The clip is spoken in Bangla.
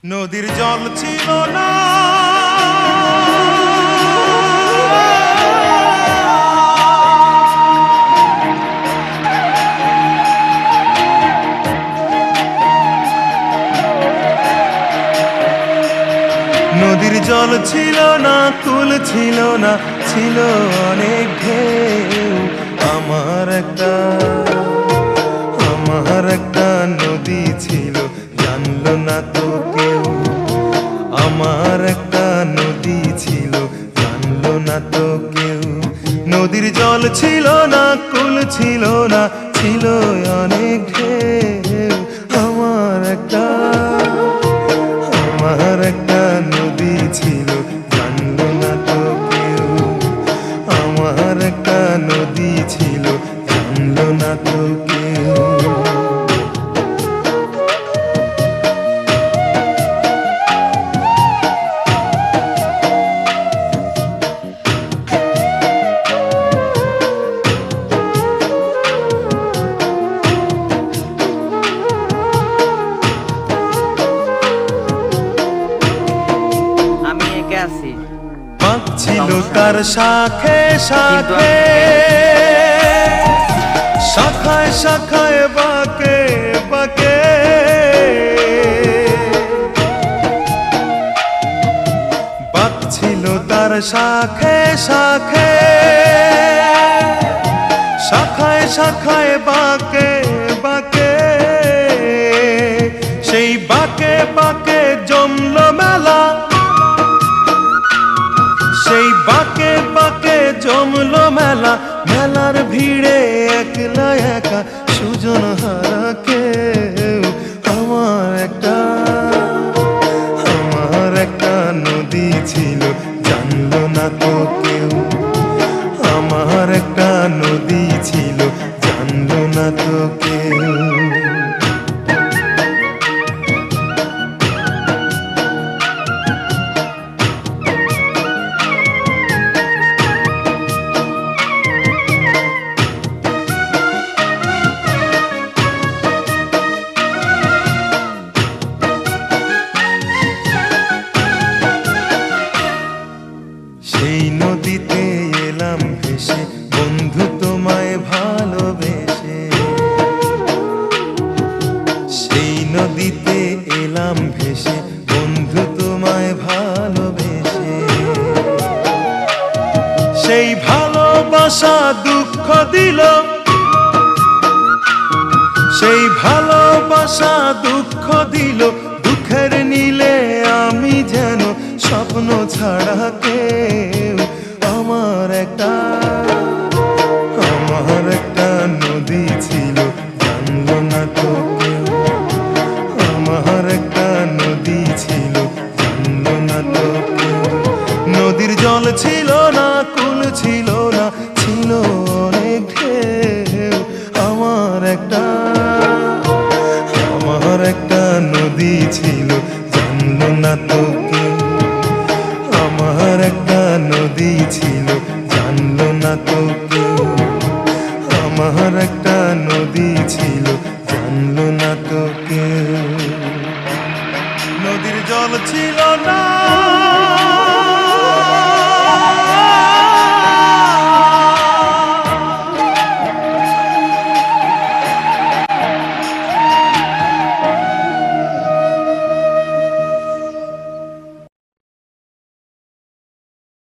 নদীর জল ছিল না, নদীর জল ছিল না, কুল ছিল না, ছিল অনেক ঢেউ। আমার একটা নদী ছিল, জানলো না তো কেউ। আমার একটা নদী ছিল, জানলো না তো কেউ। নদীর জল ছিল না, কুল ছিল না, ছিল অনেক ঢেউ। আমার একটা নদী ছিল, জানলো না তো কেউ। আমার একটা নদী ছিল, জানলো না তো কেউ। বাঁক ছিল তার শাখে শাখে, শাখায় শাখায় বাঁকে বাঁকে। বাঁক ছিল তার শাখে শাখে, শাখায় শাখায় বাঁকে বাঁকে। সেই বাঁকে বাঁকে জমলো মেলা, সেই বাঁকে বাঁকে জমলো মেলা। মেলার ভিড়ে একলা একা সুজন হারা কেউ। আমার একটা নদী ছিল, জানলো না তো কেউ। আমার একটা নদী ছিল, জানলো না তো কেউ। সেই নদীতে এলাম ভেসে, বন্ধু তোমায় ভালোবেসে। সেই নদীতে এলাম ভেসে, বন্ধু তোমায় ভালোবেসে। সেই ভালোবাসা দুঃখ দিল, সেই ভালোবাসা দুঃখ দিল। দুঃখের নীলে আমি যেন স্বপ্ন ছাড়া কেউ। আমার একটা নদী ছিল, জানলো না তো কেউ। আমার একটা নদী ছিল, জানলো না তো কেউ। নদীর জল ছিল না, কুল ছিল না, ছিল অনেক ঢেউ। আমার একটা নদী ছিল, জানলো না তো কেউ। আমার একটা নদী ছিল, জানলো না তো কেউ। আমার একটা নদী ছিল, জানলো না তো কেউ। নদীর জল ছিল না।